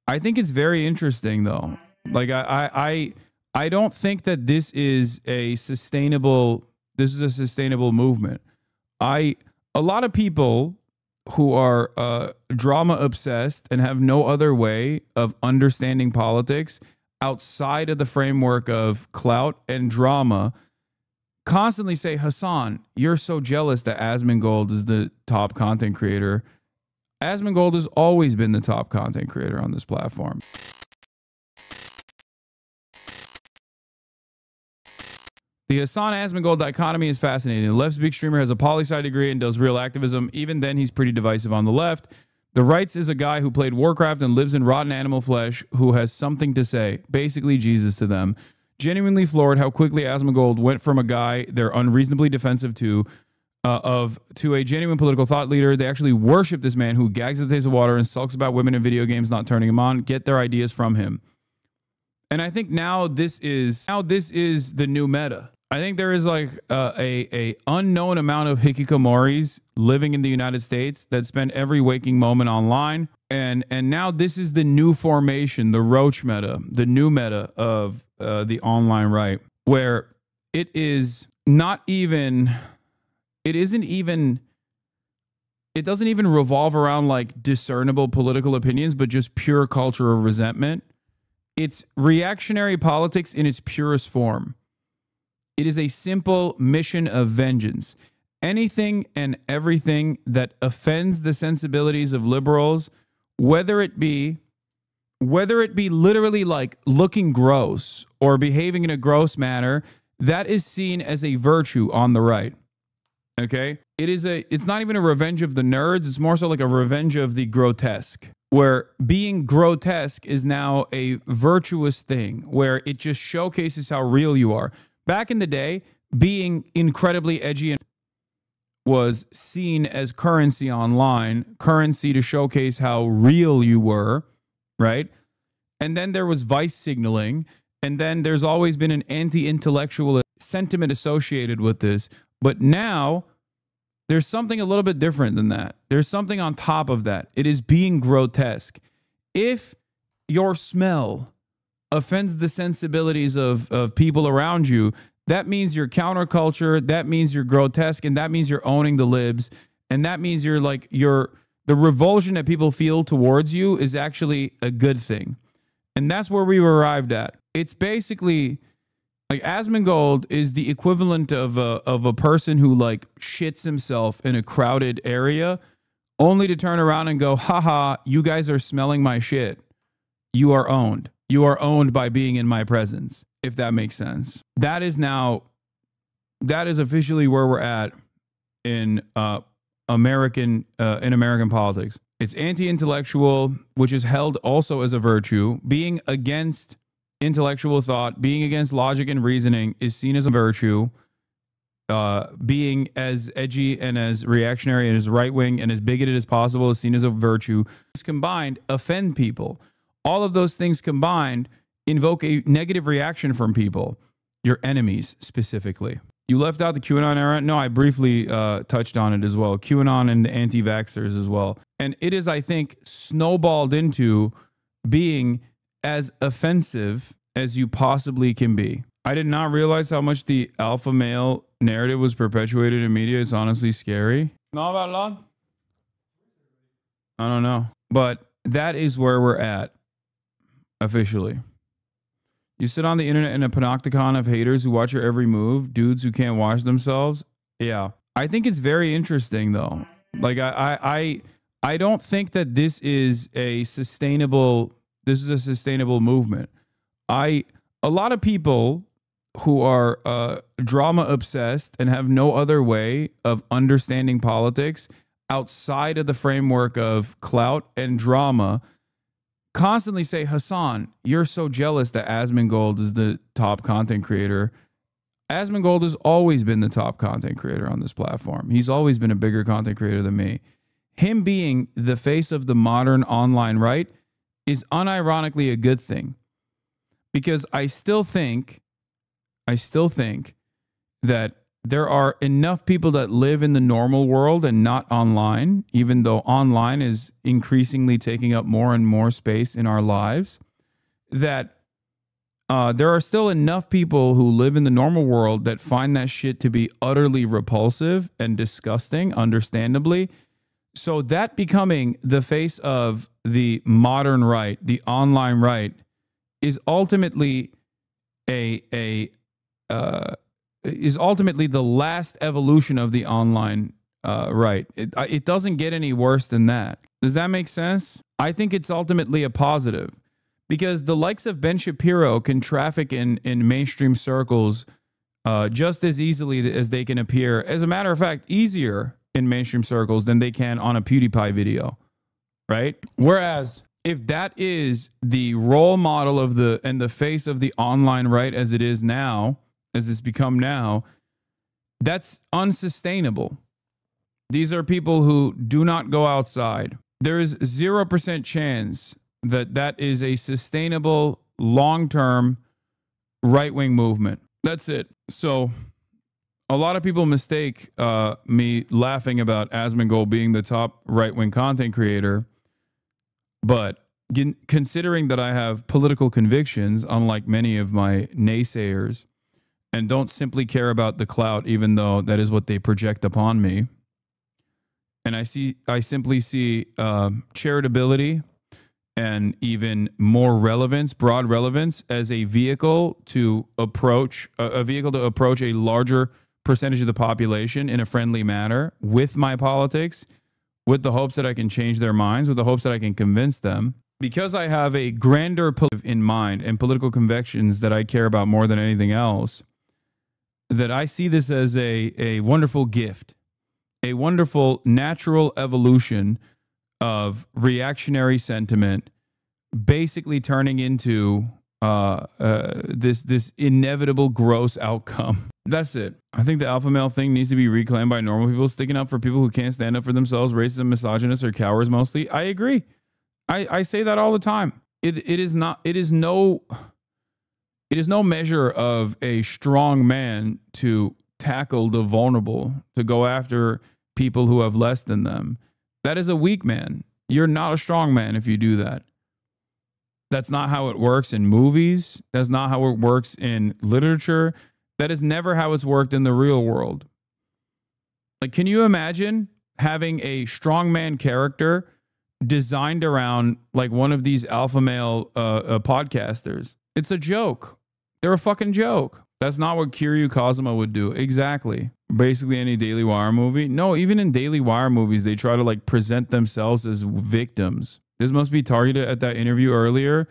I think it's very interesting though. Like I don't think that this is a sustainable movement. A lot of people who are drama obsessed and have no other way of understanding politics outside of the framework of clout and drama constantly say, Hasan, you're so jealous that Asmongold is the top content creator. Asmongold has always been the top content creator on this platform. The Hasan Asmongold dichotomy is fascinating. The left's big streamer has a poli-sci degree and does real activism. Even then, he's pretty divisive on the left. The rights is a guy who played Warcraft and lives in rotten animal flesh who has something to say. Basically, Jesus to them. Genuinely floored how quickly Asmongold went from a guy they're unreasonably defensive to a genuine political thought leader. They actually worship this man who gags at the taste of water and sulks about women in video games not turning him on. Get their ideas from him. And I think now this is the new meta. I think there is like a unknown amount of hikikomoris living in the United States that spend every waking moment online. And now this is the new formation, the roach meta, the new meta of the online right, where it is not even, it doesn't even revolve around like discernible political opinions, but just pure culture of resentment. It's reactionary politics in its purest form. It is a simple mission of vengeance. Anything and everything that offends the sensibilities of liberals, whether it be literally like looking gross or behaving in a gross manner, that is seen as a virtue on the right. Okay? It's not even a revenge of the nerds, it's more so like a revenge of the grotesque, where being grotesque is now a virtuous thing, where it just showcases how real you are. Back in the day, being incredibly edgy was seen as currency online, currency to showcase how real you were, right? And then there was vice signaling, and then there's always been an anti-intellectual sentiment associated with this. But now there's something a little bit different than that. There's something on top of that. It is being grotesque. If your smell offends the sensibilities of people around you, that means you're counterculture, that means you're grotesque, and that means you're owning the libs, and that means you're like the revulsion that people feel towards you is actually a good thing. And that's where we arrived at. It's basically like Asmongold is the equivalent of a person who like shits himself in a crowded area only to turn around and go, haha, you guys are smelling my shit. You are owned. You are owned by being in my presence, if that makes sense. That is officially where we're at in American politics. It's anti-intellectual, which is held also as a virtue. Being against intellectual thought, being against logic and reasoning is seen as a virtue. Being as edgy and as reactionary and as right-wing and as bigoted as possible is seen as a virtue. This combined offend people. All of those things combined invoke a negative reaction from people, your enemies specifically. You left out the QAnon era. No, I briefly touched on it as well. QAnon and the anti-vaxxers as well. And it is, I think, snowballed into being as offensive as you possibly can be. I did not realize how much the alpha male narrative was perpetuated in media. It's honestly scary. Not about lot. I don't know. But that is where we're at. Officially. You sit on the internet in a panopticon of haters who watch your every move, dudes who can't watch themselves. Yeah. I think it's very interesting though. Like I don't think that this is a sustainable movement. A lot of people who are drama obsessed and have no other way of understanding politics outside of the framework of clout and drama constantly say, Hasan, you're so jealous that Asmongold is the top content creator. Asmongold has always been the top content creator on this platform. He's always been a bigger content creator than me. Him being the face of the modern online right is unironically a good thing. Because I still think that there are enough people that live in the normal world and not online, even though online is increasingly taking up more and more space in our lives, that there are still enough people who live in the normal world that find that shit to be utterly repulsive and disgusting, understandably. So that becoming the face of the modern right, the online right, is ultimately is ultimately the last evolution of the online right. It doesn't get any worse than that. Does that make sense? I think it's ultimately a positive, because the likes of Ben Shapiro can traffic in mainstream circles just as easily as they can appear. As a matter of fact, easier in mainstream circles than they can on a PewDiePie video, right? Whereas if that is the role model of the face of the online right as it is now, as it's become now, that's unsustainable. These are people who do not go outside. There is 0% chance that that is a sustainable, long-term right-wing movement. That's it. So a lot of people mistake me laughing about Asmongold being the top right-wing content creator, but considering that I have political convictions, unlike many of my naysayers, and don't simply care about the clout, even though that is what they project upon me, and I simply see charitability and even more relevance, broad relevance, as a vehicle to approach a larger percentage of the population in a friendly manner with my politics, with the hopes that I can change their minds, with the hopes that I can convince them. Because I have a grander in mind and political convictions that I care about more than anything else, that I see this as a wonderful gift, a wonderful natural evolution of reactionary sentiment, basically turning into this inevitable gross outcome. That's it. I think the alpha male thing needs to be reclaimed by normal people sticking up for people who can't stand up for themselves, racist, misogynists, or cowards mostly. I agree. I say that all the time. It is no measure of a strong man to tackle the vulnerable, to go after people who have less than them. That is a weak man. You're not a strong man if you do that. That's not how it works in movies. That's not how it works in literature. That is never how it's worked in the real world. Like, can you imagine having a strongman character designed around like one of these alpha male podcasters? It's a joke. They're a fucking joke. That's not what Kiryu Kazuma would do. Exactly. Basically any Daily Wire movie. No, even in Daily Wire movies, they try to like present themselves as victims. This must be targeted at that interview earlier.